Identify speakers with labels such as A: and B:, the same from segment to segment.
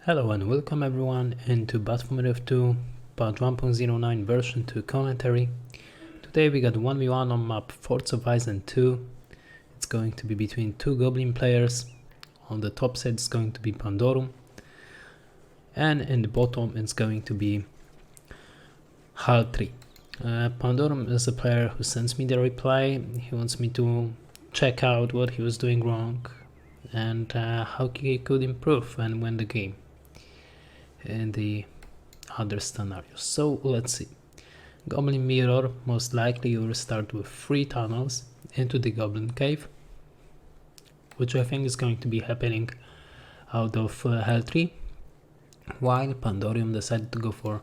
A: Hello and welcome everyone into BFME 2 v.1.09 version 2 commentary. Today we got 1v1 on map Forts of Eisen 2. It's going to be between two Goblin players. On the top side it's going to be Pandorum, and in the bottom it's going to be Hal 3. Pandorum is a player who sends me the reply. He wants me to check out what he was doing wrong and how he could improve and win the game in the other scenarios. So let's see. Goblin mirror, most likely you will start with 3 tunnels into the Goblin cave, which I think is going to be happening out of Hell 3, while Pandorum decided to go for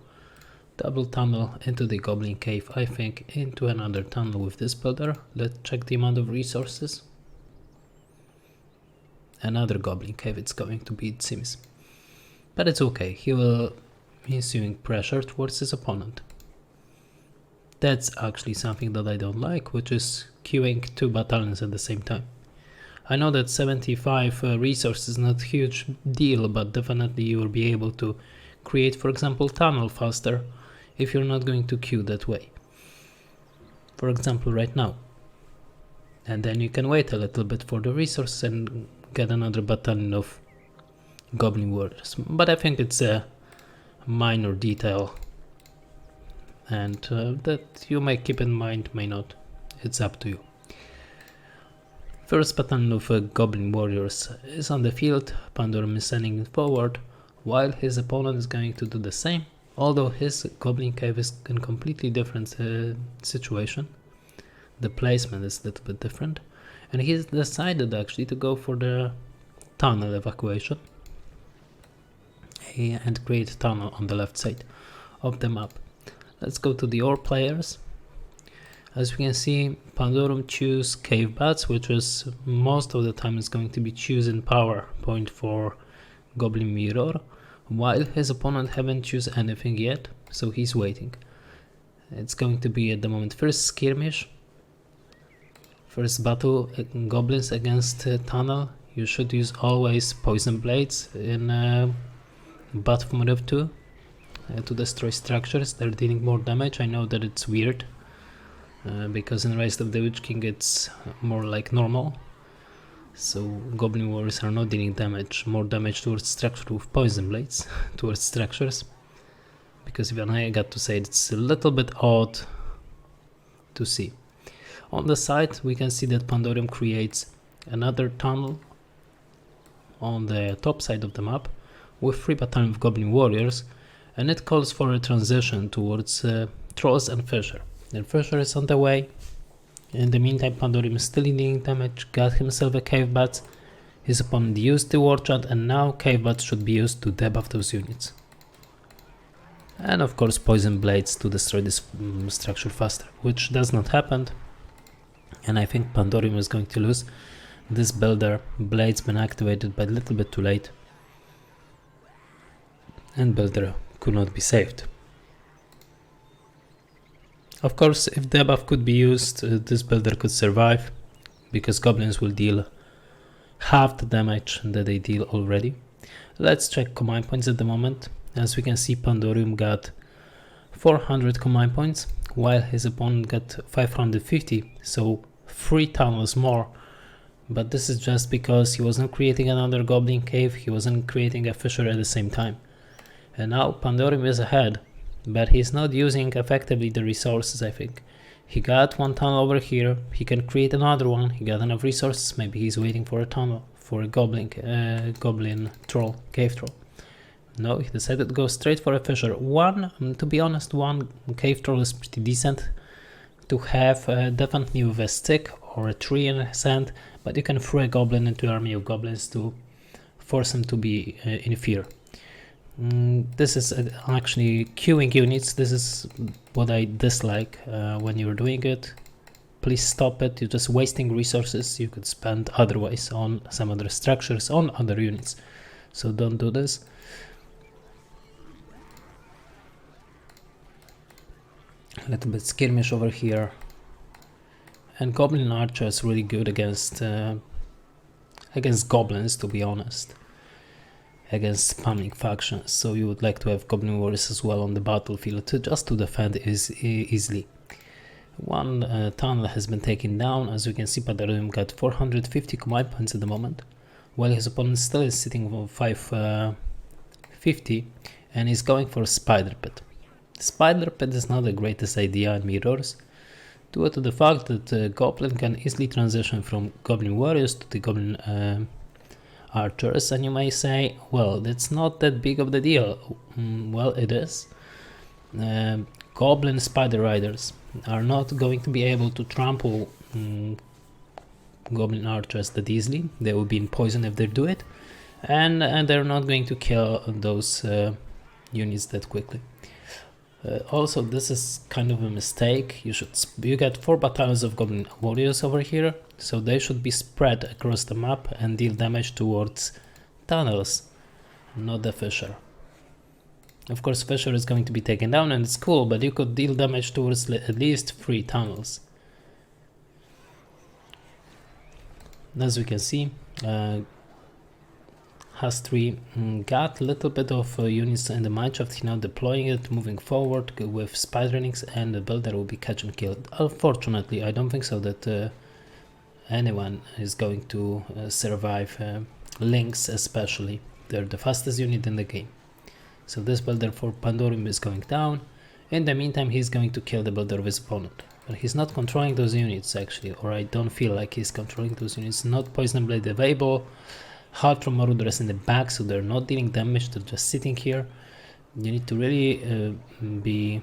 A: double tunnel into the Goblin cave, I think into another tunnel with this builder. Let's check the amount of resources. Another Goblin cave it's going to be, it seems. But it's okay, he's using pressure towards his opponent. That's actually something that I don't like, which is queuing 2 battalions at the same time. I know that 75 resources is not a huge deal, but definitely you will be able to create, for example, tunnel faster if you're not going to queue that way. For example, right now. And then you can wait a little bit for the resource and get another battalion of Goblin warriors. But I think it's a minor detail, and that you may keep in mind, may not. It's up to you. First battalion of Goblin warriors is on the field. Pandorum is sending it forward, while his opponent is going to do the same, although his Goblin cave is in a completely different situation. The placement is a little bit different, and he's decided actually to go for the tunnel evacuation and create a tunnel on the left side of the map. Let's go to the ore players. As we can see, Pandorum choose cave bats, which is most of the time is going to be choosing power point for Goblin mirror, while his opponent haven't choose anything yet, so he's waiting. It's going to be at the moment first skirmish, first battle goblins against tunnel. You should use always poison blades in BFME 2 to destroy structures. They're dealing more damage. I know that it's weird because in Rise of the Witch King it's more like normal. So Goblin warriors are not dealing more damage towards structure with poison blades towards structures. Because even I got to say it's a little bit odd to see. On the side we can see that Pandorum creates another tunnel on the top side of the map with 3 battalions of Goblin warriors, and it calls for a transition towards Trolls and Fisher. And Fisher is on the way. In the meantime, Pandorum is still dealing damage, got himself a cave bat. His opponent used the war chant, and now cave bats should be used to debuff those units. And of course poison blades to destroy this structure faster, which does not happen. And I think Pandorum is going to lose. This builder, blades been activated but a little bit too late, and builder could not be saved. Of course, if debuff could be used, this builder could survive, because goblins will deal half the damage that they deal already. Let's check command points at the moment. As we can see, Pandorum got 400 command points, while his opponent got 550, so 3 tunnels more. But this is just because he wasn't creating another Goblin cave, he wasn't creating a Fisher at the same time. And now Pandorum is ahead, but he's not using effectively the resources, I think. He got 1 tunnel over here, he can create another one, he got enough resources, maybe he's waiting for a tunnel, for a Goblin troll, cave troll. No, he decided to go straight for a Fisher. To be honest, 1 cave troll is pretty decent to have, definitely with a stick or a tree in his hand, but you can throw a Goblin into an army of goblins to force him to be in fear. This is actually queuing units. This is what I dislike when you're doing it. Please stop it. You're just wasting resources you could spend otherwise on some other structures, on other units. So don't do this. A little bit skirmish over here. And Goblin Archer is really good against goblins, to be honest. against spamming factions, so you would like to have Goblin Warriors as well on the battlefield just to defend easily. One tunnel has been taken down. As you can see, Pandorium got 450 combined points at the moment, while his opponent still is sitting on 550 and is going for Spider Pit. Spider Pit is not the greatest idea in mirrors, due to the fact that Goblin can easily transition from Goblin Warriors to the Goblin Archers, and you may say, well, that's not that big of the deal. Well, it is. Goblin Spider Riders are not going to be able to trample Goblin Archers that easily. They will be in poison if they do it, and they're not going to kill those units that quickly. Also, this is kind of a mistake. You get 4 battalions of Goblin Warriors over here, so they should be spread across the map and deal damage towards tunnels, not the Fisher. Of course, Fisher is going to be taken down and it's cool, but you could deal damage towards at least 3 tunnels. As we can see, has 3 got a little bit of units in the mineshaft, now deploying it, moving forward with spider links, and the builder will be catch and killed. Unfortunately, I don't think so that anyone is going to survive links, especially. They're the fastest unit in the game. So this builder for Pandorium is going down. In the meantime, he's going to kill the builder of his opponent. But he's not controlling those units actually, or I don't feel like he's controlling those units. Not Poison Blade available. Hard from Marauders in the back, so they're not dealing damage, they're just sitting here. You need to really be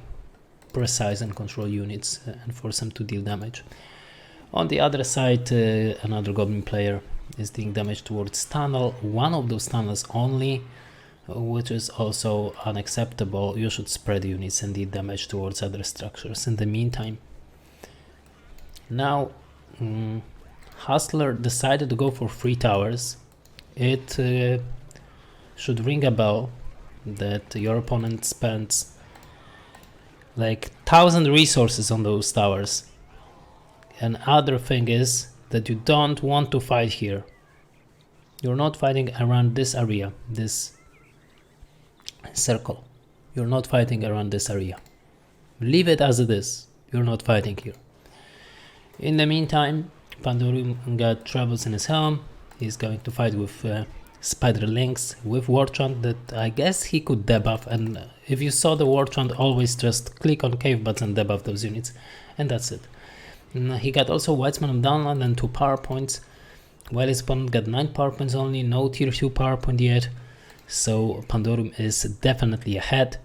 A: precise and control units and force them to deal damage. On the other side, another Goblin player is dealing damage towards tunnel, one of those tunnels only, which is also unacceptable. You should spread units and deal damage towards other structures in the meantime. Now, Hustler decided to go for 3 towers. It should ring a bell that your opponent spends like 1,000 resources on those towers. And other thing is that you don't want to fight here. You're not fighting around this area, this circle. You're not fighting around this area. Leave it as it is. You're not fighting here. In the meantime, Pandorium got Travels in his helm. He's going to fight with Spider Links, with War Chant that I guess he could debuff, and if you saw the War Chant, always just click on Cave Bats and debuff those units, and that's it. He got also Whitesman of Downland and 2 power points, while his opponent got 9 power points only, no tier 2 power point yet, so Pandorium is definitely ahead.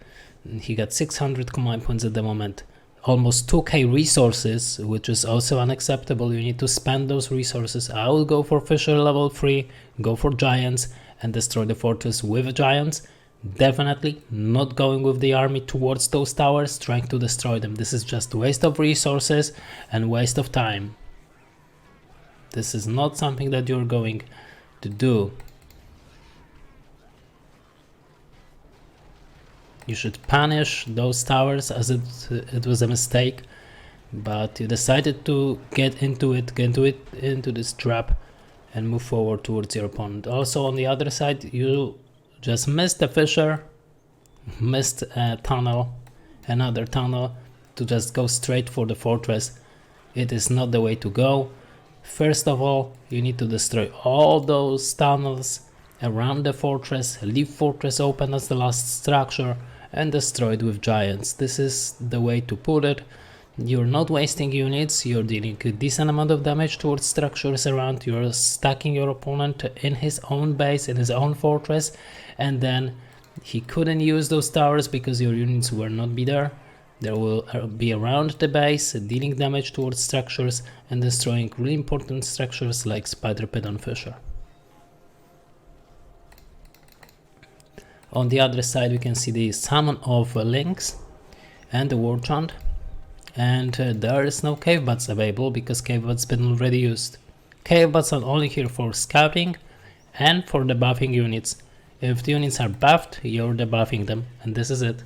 A: He got 600 combined points at the moment. Almost 2k resources, which is also unacceptable. You need to spend those resources. I will go for Fisher level 3, go for Giants and destroy the fortress with Giants. Definitely not going with the army towards those towers, trying to destroy them. This is just waste of resources and waste of time. This is not something that you're going to do. You should punish those towers as it was a mistake, but you decided to get into this trap and move forward towards your opponent. Also on the other side, you just missed a Fisher, missed a tunnel, another tunnel, to just go straight for the fortress. It is not the way to go. First of all, you need to destroy all those tunnels around the fortress, leave fortress open as the last structure, and destroy it with Giants. This is the way to put it. You're not wasting units, you're dealing a decent amount of damage towards structures around, you're stacking your opponent in his own base, in his own fortress, and then he couldn't use those towers because your units will not be there. They will be around the base, dealing damage towards structures and destroying really important structures like Spider Pit and Fisher. On the other side, we can see the summon of Lynx and the War Chant, and there is no Cave Bats available because Cave Bats been already used. Cave Bats are only here for scouting and for debuffing units. If the units are buffed, you're debuffing them, and this is it.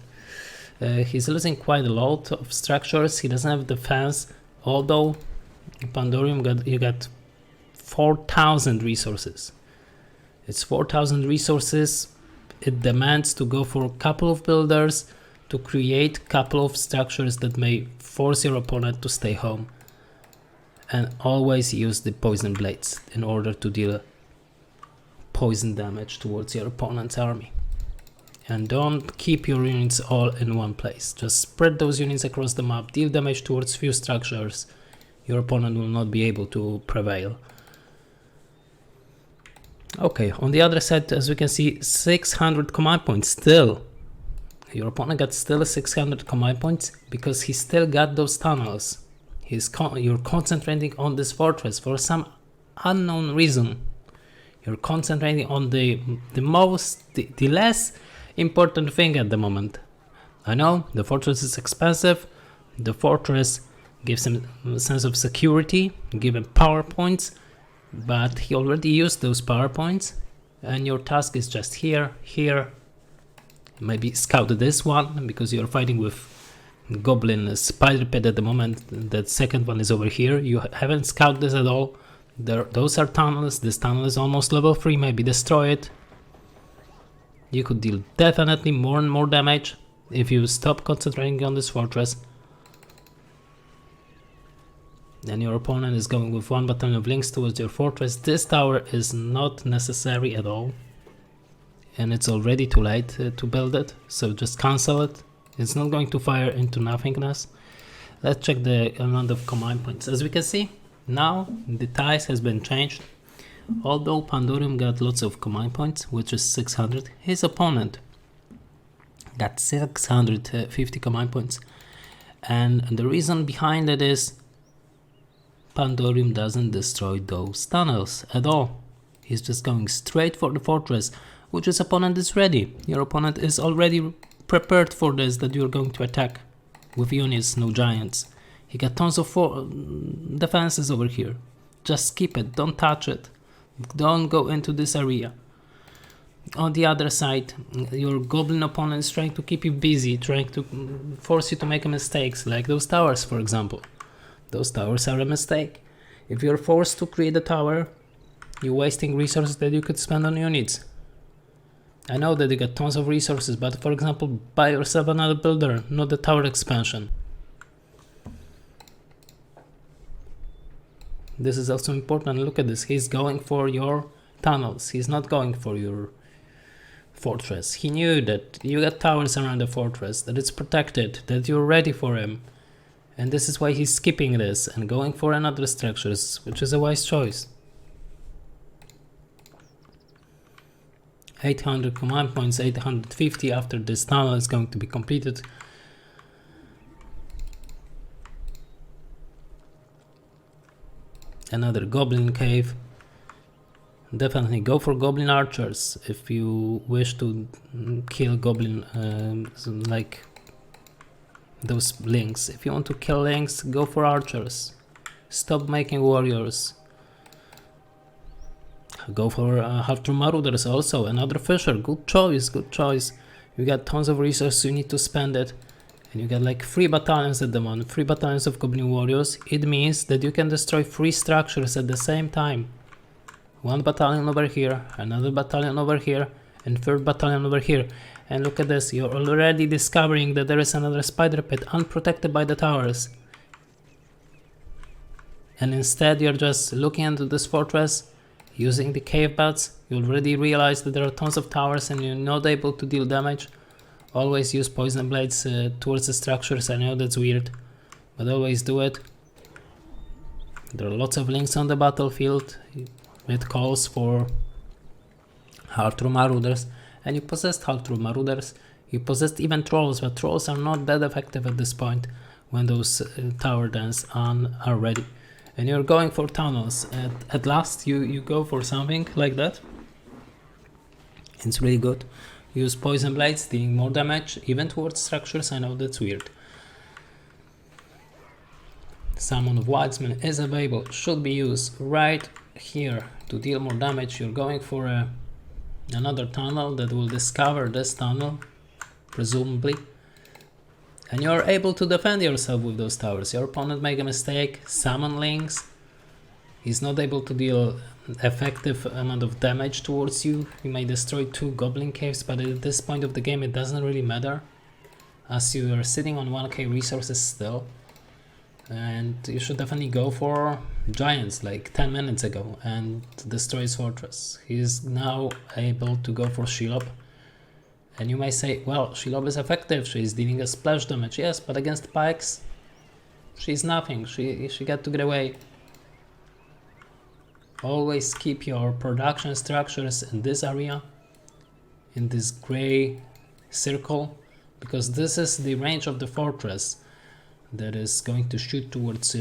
A: He's losing quite a lot of structures. He doesn't have defense, although Pandorium you got 4,000 resources. It's 4,000 resources. it demands to go for a couple of builders to create a couple of structures that may force your opponent to stay home. And always use the poison blades in order to deal poison damage towards your opponent's army. And don't keep your units all in one place. Just spread those units across the map, deal damage towards few structures. Your opponent will not be able to prevail. Okay, on the other side, as we can see, 600 command points still. Your opponent got still 600 command points because he still got those tunnels. You're concentrating on this fortress for some unknown reason. You're concentrating on the less important thing at the moment. I know the fortress is expensive. The fortress gives him a sense of security, give him power points, but he already used those power points, and your task is just here. Maybe scout this one because you're fighting with Goblin spider pit at the moment. That second one is over here. You haven't scouted this at all. Those are tunnels. This tunnel is almost level 3. Maybe destroy it. You could deal definitely more and more damage if you stop concentrating on this fortress. Then your opponent is going with 1 battalion of links towards your fortress. This tower is not necessary at all, and it's already too late to build it, so just cancel it. It's not going to fire into nothingness. Let's check the amount of command points. As we can see, now the ties has been changed. Although Pandorium got lots of command points, which is 600, his opponent got 650 command points. And the reason behind it is Pandorium doesn't destroy those tunnels at all. He's just going straight for the fortress, which his opponent is ready. Your opponent is already prepared for this, that you're going to attack with units, no giants. He got tons of defenses over here. Just skip it, don't touch it. Don't go into this area. On the other side, your goblin opponent is trying to keep you busy, trying to force you to make mistakes, like those towers, for example. Those towers are a mistake. If you're forced to create a tower, you're wasting resources that you could spend on units. I know that you got tons of resources, but for example, buy yourself another builder, not the tower expansion. This is also important. Look at this. He's going for your tunnels. He's not going for your fortress. He knew that you got towers around the fortress, that it's protected, that you're ready for him. And this is why he's skipping this and going for another structures, which is a wise choice. 800 command points, 850 after this tunnel is going to be completed. Another goblin cave. Definitely go for goblin archers if you wish to kill goblin like those links. If you want to kill links, go for archers. Stop making warriors. Go for half-true marauders also, another fisher. Good choice, good choice. You got tons of resources, you need to spend it. And you got like 3 battalions at the moment, 3 battalions of goblin warriors. It means that you can destroy 3 structures at the same time. 1 battalion over here, another battalion over here, and 3rd battalion over here. And look at this, you're already discovering that there is another spider pit unprotected by the towers. And instead you're just looking into this fortress, using the cave bats. You already realize that there are tons of towers and you're not able to deal damage. Always use poison blades towards the structures. I know that's weird, but always do it. There are lots of links on the battlefield. It calls for half-true marauders, and you possessed half-true marauders. You possessed even trolls, but trolls are not that effective at this point when those tower dens are ready. And you're going for tunnels. At last you go for something like that. It's really good. Use poison blades, dealing more damage, even towards structures. I know that's weird. Summon of Wildsman is available, should be used right here to deal more damage. You're going for another tunnel that will discover this tunnel, presumably. And you're able to defend yourself with those towers. Your opponent make a mistake, summon links. He's not able to deal effective amount of damage towards you. He may destroy 2 goblin caves, but at this point of the game it doesn't really matter, as you are sitting on 1k resources still. And you should definitely go for giants like 10 minutes ago and destroy his fortress. He's now able to go for Shelob. And you may say, well, Shelob is effective, she's dealing a splash damage. Yes, but against pikes, she's nothing. She got to get away. Always keep your production structures in this area, in this gray circle, because this is the range of the fortress that is going to shoot towards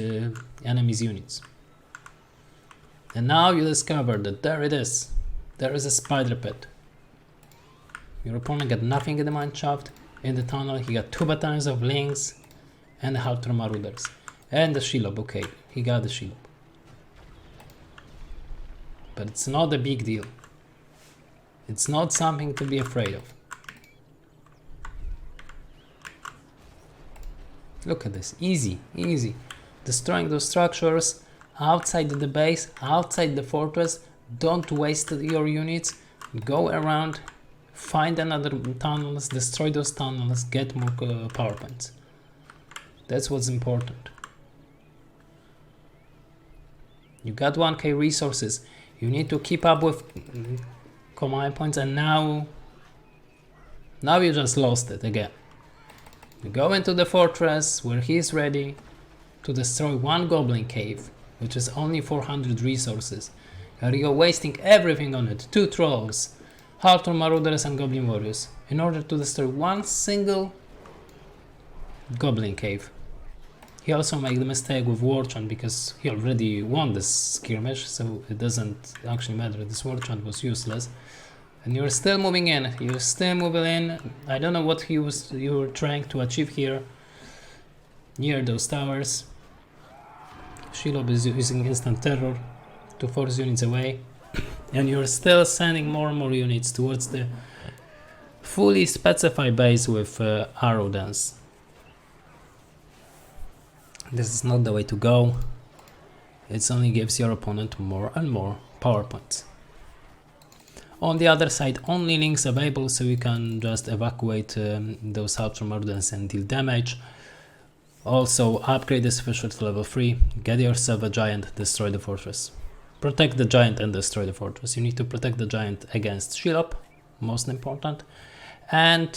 A: enemies' units. And now you discover that there it is. There is a spider pit. Your opponent got nothing in the mineshaft. In the tunnel he got 2 battalions of Lynx and the Halter Marauders. And the Shelob, okay, he got the Shelob. But it's not a big deal. It's not something to be afraid of. Look at this, easy, easy. Destroying those structures outside the base, outside the fortress. Don't waste your units. Go around, find another tunnels, destroy those tunnels, get more power points. That's what's important. You got 1k resources. You need to keep up with command points, and now you just lost it again. You go into the fortress where he is ready to destroy 1 goblin cave, which is only 400 resources, and you're wasting everything on it. 2 trolls, Halter Marauders and Goblin Warriors, in order to destroy 1 single goblin cave. He also made the mistake with War Chant because he already won this skirmish, so it doesn't actually matter. This War Chant was useless. And you're still moving in. You're still moving in. I don't know what you were trying to achieve here near those towers. Shelob is using instant terror to force units away. And you're still sending more and more units towards the fully specified base with arrow dance. This is not the way to go. It only gives your opponent more and more power points. On the other side, only Lynx available, so you can just evacuate those Halter Marauders and deal damage. Also, upgrade this Fisher to level 3, get yourself a giant, destroy the fortress. Protect the giant and destroy the fortress. You need to protect the giant against Shelob, most important, and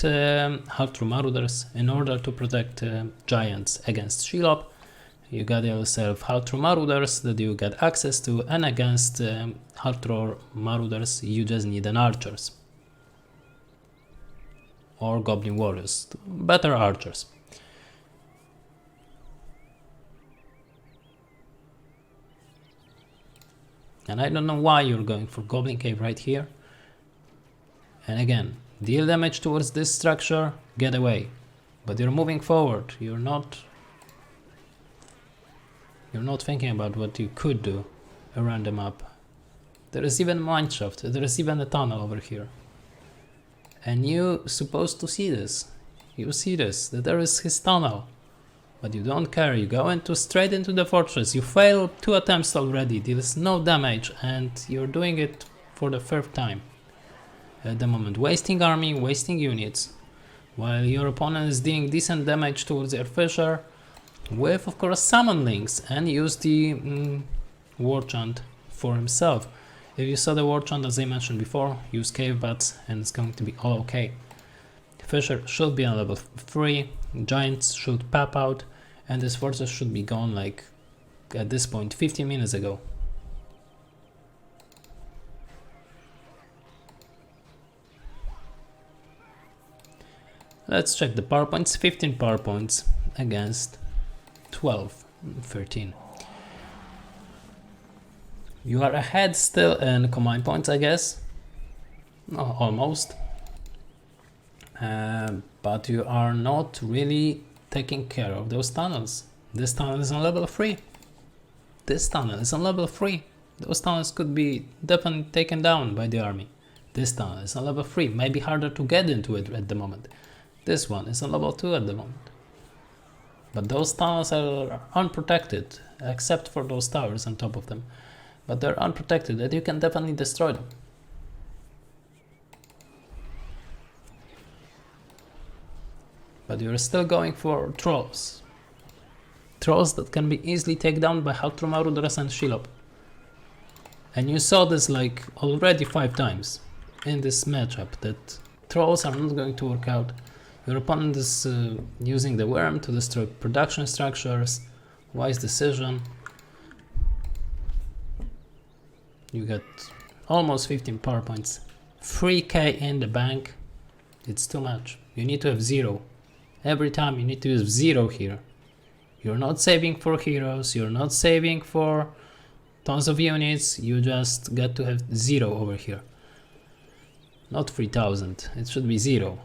A: Halter Marauders. In order to protect giants against Shelob, you got yourself Halter Marauders that you get access to, and against Halter Marauders you just need an archers or Goblin Warriors, better archers. And I don't know why you're going for Goblin Cave right here. And again, deal damage towards this structure, get away. But you're moving forward, you're not thinking about what you could do around the map. There is even mineshaft, there is even a tunnel over here. And you're supposed to see this. You see this, that there is his tunnel. But you don't care, you go straight into the fortress. You fail 2 attempts already, deals no damage, and you're doing it for the 3rd time. At the moment, wasting army, wasting units, while your opponent is dealing decent damage towards your Fisher, with of course summon Lynx, and use the War Chant for himself. If you saw the War Chant, as I mentioned before, use Cave Bats and it's going to be all okay. Fisher should be on level 3, Giants should pop out, and this fortress should be gone like at this point 15 minutes ago. Let's check the power points. 15 power points against 12, 13. You are ahead still in command points, I guess. No, almost. But you are not really taking care of those tunnels. This tunnel is on level 3. This tunnel is on level 3. Those tunnels could be definitely taken down by the army. This tunnel is on level 3. Maybe harder to get into it at the moment. This one is on level 2 at the moment. But those tunnels are unprotected, except for those towers on top of them. but they're unprotected, and you can definitely destroy them. But you're still going for trolls. Trolls that can be easily taken down by Haltrum Maruders and Shelob. And you saw this like already 5 times in this matchup, that trolls are not going to work out. Your opponent is using the worm to destroy production structures. Wise decision. You got almost 15 power points. 3k in the bank. It's too much. You need to have 0. Every time you need to use 0 here. You're not saving for heroes, you're not saving for tons of units, you just got to have 0 over here. Not 3000, it should be 0.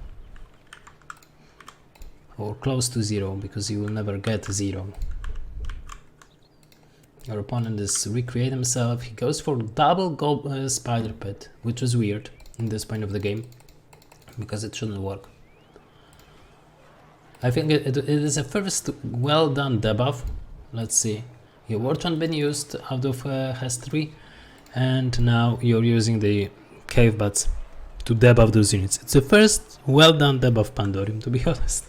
A: Or close to 0, because you will never get 0. Your opponent is recreate himself, he goes for double spider pit, which is weird in this point of the game, because it shouldn't work. I think it is a first well done debuff. Let's see. Your Warchant been used out of has 3, and now you're using the cave bats to debuff those units. It's the first well done debuff Pandorium, to be honest.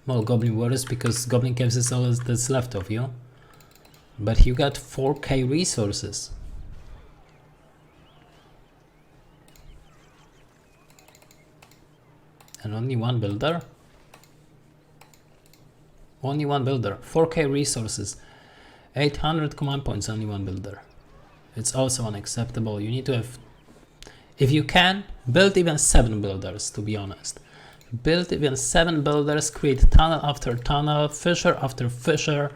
A: More Goblin Warriors, because Goblin Caves is all that's left of you. But you got 4k resources. And only one builder? Only one builder. 4k resources. 800 command points, only one builder. It's also unacceptable. You need to have... If you can, build even 7 builders, to be honest. Build even 7 builders, create tunnel after tunnel, fissure after fissure.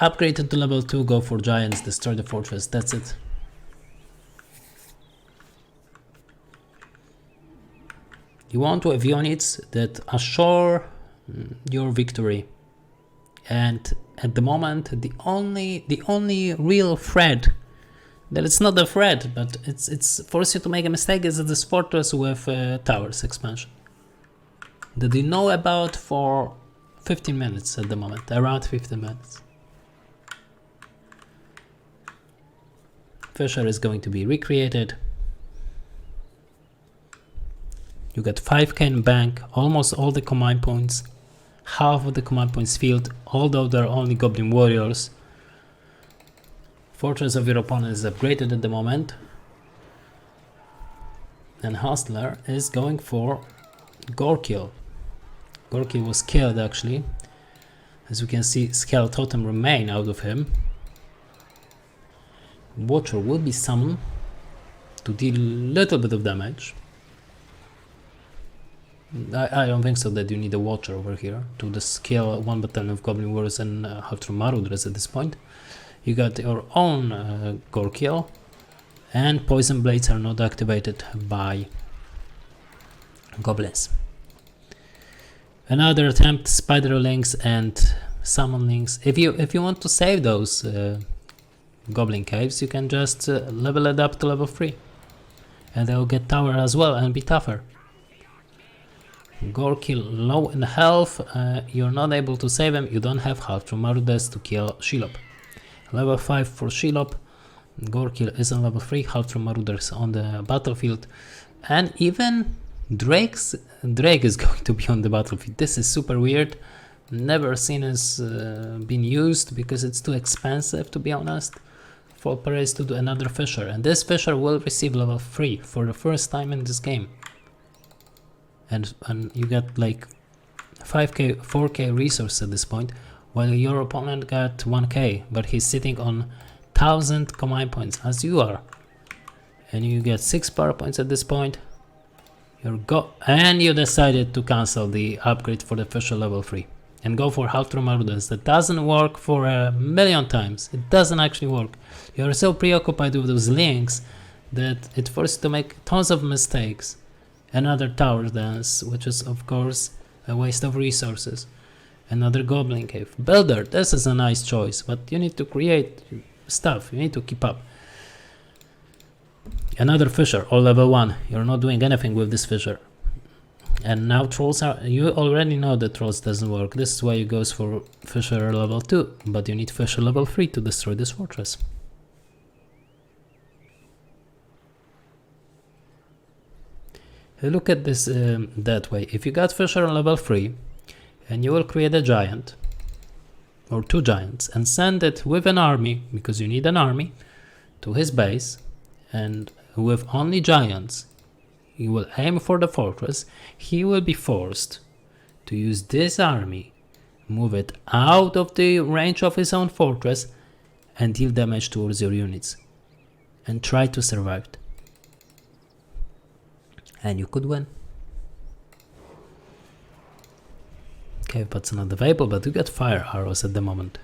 A: Upgrade it to level 2, go for giants, destroy the fortress, that's it. You want to have units that assure your victory, and at the moment the only real threat, that it's not a threat, but it's forced you to make a mistake, is this fortress with towers expansion that you know about for 15 minutes at the moment, around 15 minutes. Fissure is going to be recreated. You got 5k in bank, almost all the command points, half of the command points filled, although there are only Goblin Warriors. Fortress of your opponent is upgraded at the moment. And Hustler is going for Gorkill. Gorkill was killed actually. As we can see, Scale Totem remain out of him. Watcher will be summoned to deal a little bit of damage. I don't think so that you need a Watcher over here to scale 1 battalion of Goblin Warriors and Haltrum Marauders at this point. You got your own Gorkill, and Poison Blades are not activated by Goblins. Another attempt, Spider Links and Summon Links. If you want to save those Goblin Caves, you can just level it up to level 3. And they'll get tower as well and be tougher. Gorkill low in health, you're not able to save him, you don't have Haltrum Marauders to kill Shelob. Level 5 for Shelob, Gorkill is on level 3, Haltrum Marauders on the battlefield, and even Drake is going to be on the battlefield. This is super weird, never seen as been used because it's too expensive, to be honest, for Perez to do another Fissure, and this Fissure will receive level 3 for the first time in this game. And you got like 5k, 4k resource at this point, while your opponent got 1k, but he's sitting on 1000 command points as you are. And you get 6 power points at this point. And you decided to cancel the upgrade for the Fissure level 3 and go for Haltrum Marauders. That doesn't work for a million times. It doesn't actually work. You're so preoccupied with those links that it forces you to make tons of mistakes. Another tower dance, which is of course a waste of resources. Another Goblin Cave. Builder, this is a nice choice, but you need to create stuff, you need to keep up. Another Fissure, all level 1. You're not doing anything with this Fissure. And now trolls are, you already know that trolls doesn't work. This is why you goes for Fisher level 2, but you need Fisher level 3 to destroy this fortress. Look at this that way. If you got Fisher on level 3, and you will create a giant, or 2 giants, and send it with an army, because you need an army, to his base, and with only giants, he will aim for the fortress, he will be forced to use this army, move it out of the range of his own fortress, and deal damage towards your units, and try to survive it. And you could win. Okay, but it's not available, but you get fire arrows at the moment.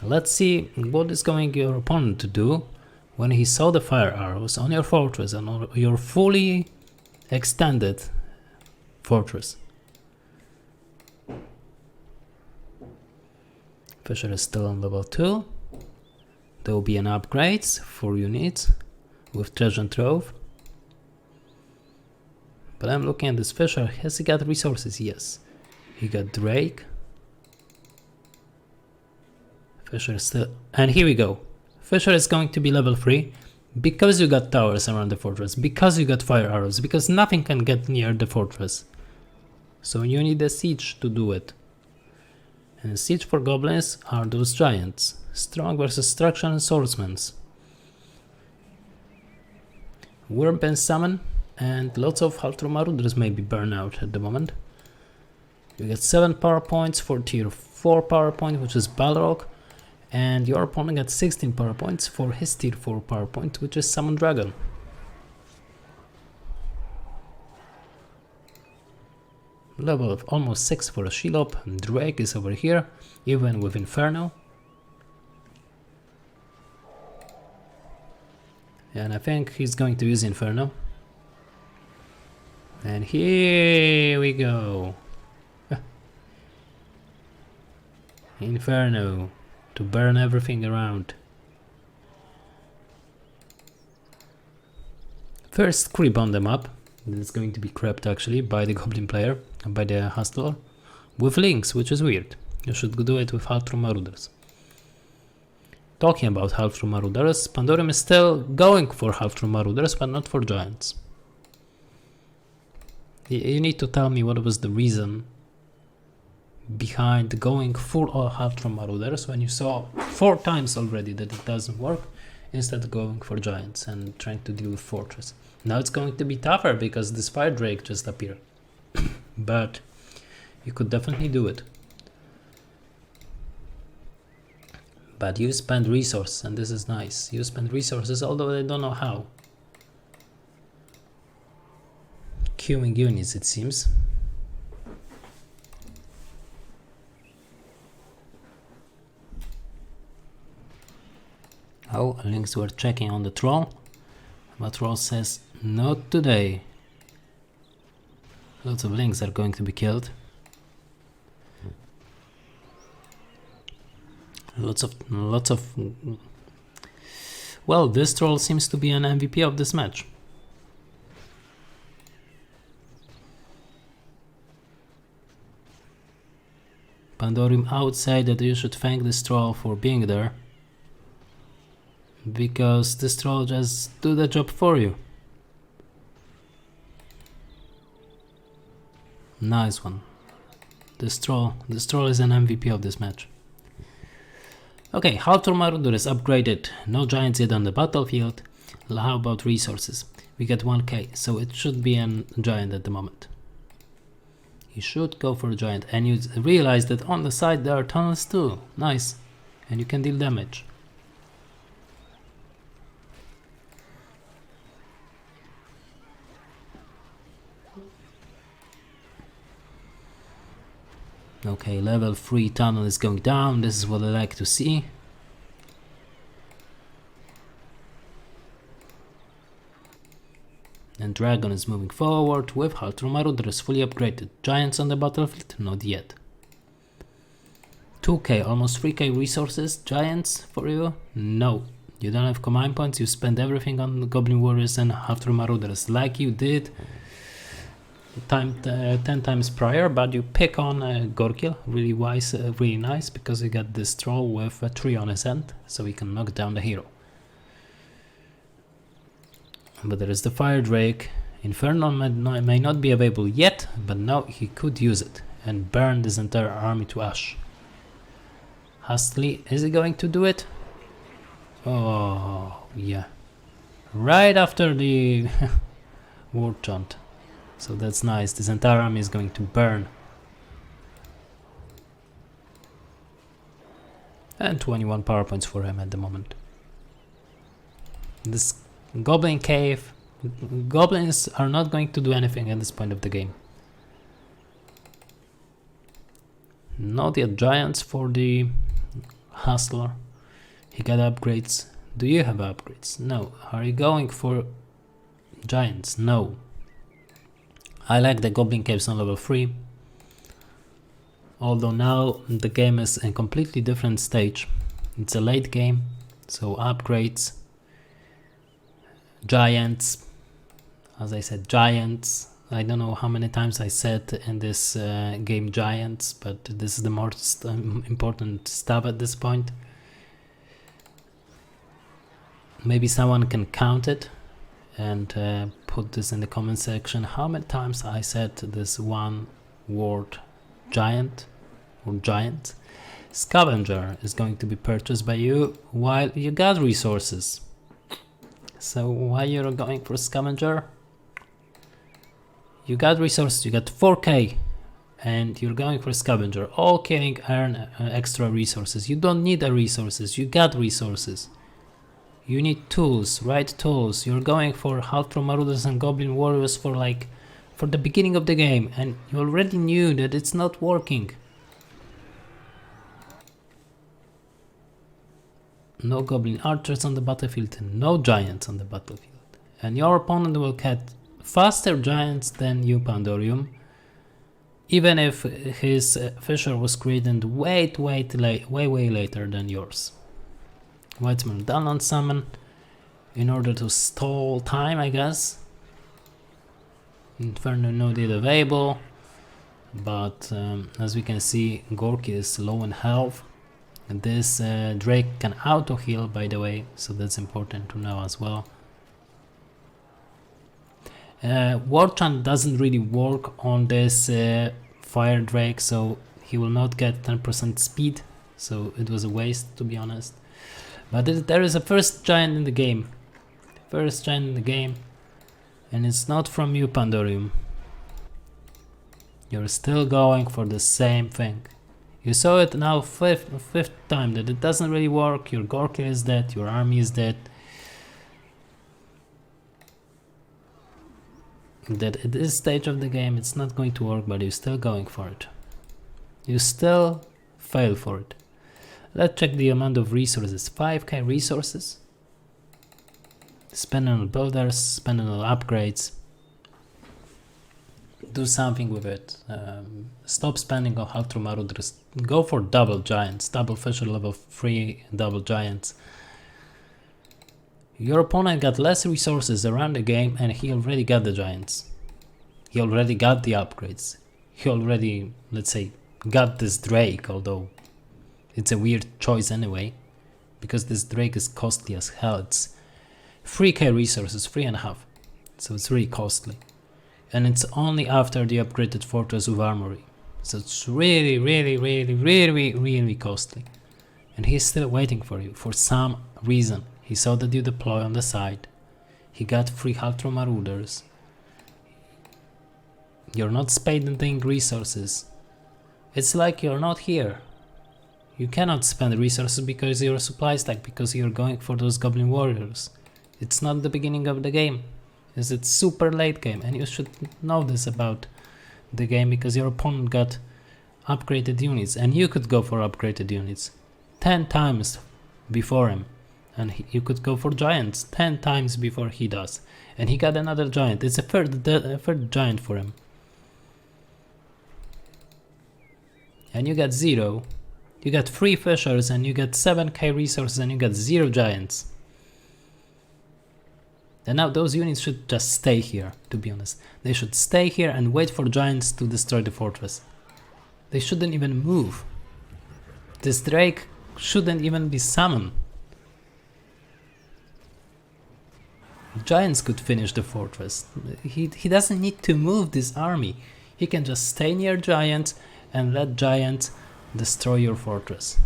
A: Let's see what is going your opponent to do when he saw the fire arrows on your fortress and on your fully extended fortress. Fisher is still on level 2. There will be an upgrades for units with treasure trove. But I'm looking at this Fisher. Has he got resources? Yes. He got Drake. Fisher is still... And here we go. Fisher is going to be level 3 because you got towers around the fortress, because you got fire arrows, because nothing can get near the fortress. So you need a siege to do it. And siege for goblins are those giants. Strong versus structure and swordsmen. Wormpen summon and lots of Haltro Marauders may be burned out at the moment. You get 7 power points for tier 4 power point, which is Balrog. And your opponent got 16 power points for his tier 4 power point, which is Summon Dragon. Level of almost 6 for a Shelob. Drake is over here, even with Inferno. And I think he's going to use Inferno. And here we go. Inferno. To burn everything around. First creep on the map. It's going to be crept actually by the Goblin player, by the Hustler, with links, which is weird. You should do it with Haltro Marauders. Talking about Haltro Marauders, Pandorium is still going for Haltro Marauders, but not for giants. You need to tell me what was the reason behind going full Haltro Marauders when you saw 4 times already that it doesn't work, instead of going for giants and trying to deal with fortress. Now it's going to be tougher because this fire drake just appeared. But you could definitely do it. But you spend resources, and this is nice. You spend resources, although I don't know how. Queuing units, it seems. Oh, links were checking on the troll, but troll says not today. Lots of links are going to be killed. Lots of. Well, this troll seems to be an MVP of this match. Pandorium outside that you should thank this troll for being there, because this troll just do the job for you. Nice one. This troll is an MVP of this match. Okay, Haltro Marauder is upgraded. No giants yet on the battlefield. How about resources? We get 1k, so it should be a giant at the moment. You should go for a giant, and you realize that on the side there are tunnels too. Nice. And you can deal damage. Okay, level 3 tunnel is going down. This is what I like to see. And Dragon is moving forward with Haltro Marauder is fully upgraded. Giants on the battlefield? Not yet. 2k, almost 3k resources. Giants for you? No. You don't have command points, you spend everything on Goblin Warriors and Half-True Marauders like you did 10 times prior, but you pick on Gorkil, really wise, really nice, because you got this troll with a tree on his end, so he can knock down the hero. But there is the Fire Drake. Inferno may not be available yet, but now he could use it and burn this entire army to ash. Hastily, is he going to do it? Oh, yeah. Right after the war chant. So that's nice. This entire army is going to burn. And 21 power points for him at the moment. This Goblin cave. Goblins are not going to do anything at this point of the game. Not yet giants for the Hustler. He got upgrades. Do you have upgrades? No. Are you going for giants? No. I like the Goblin caves on level 3. Although now the game is in a completely different stage. It's a late game, so upgrades, giants, as I said, giants. I don't know how many times I said in this game giants, but this is the most important stuff at this point. Maybe someone can count it and put this in the comment section. How many times I said this one word giant or giant? Scavenger is going to be purchased by you while you got resources. So why you're going for Scavenger? You got resources, you got 4k and you're going for Scavenger. All killing earn extra resources. You don't need the resources, you got resources. You need tools, right tools. You're going for Half-True Marauders and Goblin Warriors for the beginning of the game, and you already knew that it's not working. No Goblin Archers on the battlefield, no Giants on the battlefield. And your opponent will get faster Giants than you, Pandorium, even if his Fisher was created way later than yours. Whiteman done on summon in order to stall time, I guess. Inferno node is available, but as we can see, Gorky is low in health. And this Drake can auto heal, by the way, so that's important to know as well. War Chant doesn't really work on this Fire Drake, so he will not get 10% speed, so it was a waste, to be honest. But there is a first giant in the game. First giant in the game. And it's not from you, Pandorium. You're still going for the same thing. You saw it now fifth time that it doesn't really work. Your Gorky is dead, your army is dead. That at this stage of the game it's not going to work, but you're still going for it. You still fail for it. Let's check the amount of resources. 5k resources. Spending on builders, spending on upgrades. Do something with it. Stop spending on Half-True Marauders. Go for double giants, double Fisher level 3, double giants. Your opponent got less resources around the game and he already got the giants. He already got the upgrades. He already, let's say, got this Drake, although it's a weird choice anyway, because this Drake is costly as hell. It's 3k resources, 3.5, so it's really costly. And it's only after the upgraded Fortress of Armory, so it's really costly. And he's still waiting for you, for some reason. He saw that you deploy on the side, he got free Half-True Marauders. You're not spending resources. It's like you're not here. You cannot spend resources because your supply stack, because you're going for those Goblin Warriors. It's not the beginning of the game. It's super late game, and you should know this about the game because your opponent got upgraded units and you could go for upgraded units 10 times before him, and you could go for giants 10 times before he does, and he got another giant. It's a third giant for him, and you got 0. You got 3 Fishers and you got 7k resources and you got 0 giants. And now those units should just stay here, to be honest. They should stay here and wait for giants to destroy the fortress. They shouldn't even move. This Drake shouldn't even be summoned. Giants could finish the fortress. He doesn't need to move this army. He can just stay near giants and let giants destroy your fortress.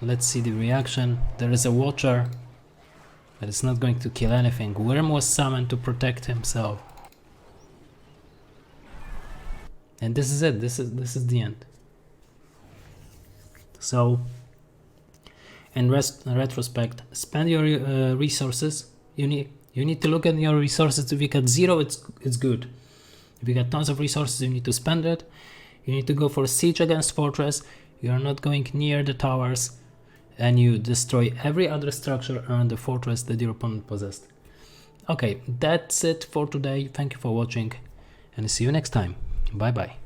A: Let's see the reaction. There is a watcher, but it's not going to kill anything. Worm was summoned to protect himself. And this is it. This is the end. So, in retrospect, spend your resources. You need to look at your resources. If you got 0, it's good. If you got tons of resources, you need to spend it. You need to go for siege against fortress. You are not going near the towers, and you destroy every other structure around the fortress that your opponent possessed. Okay, that's it for today. Thank you for watching, and see you next time. Bye bye.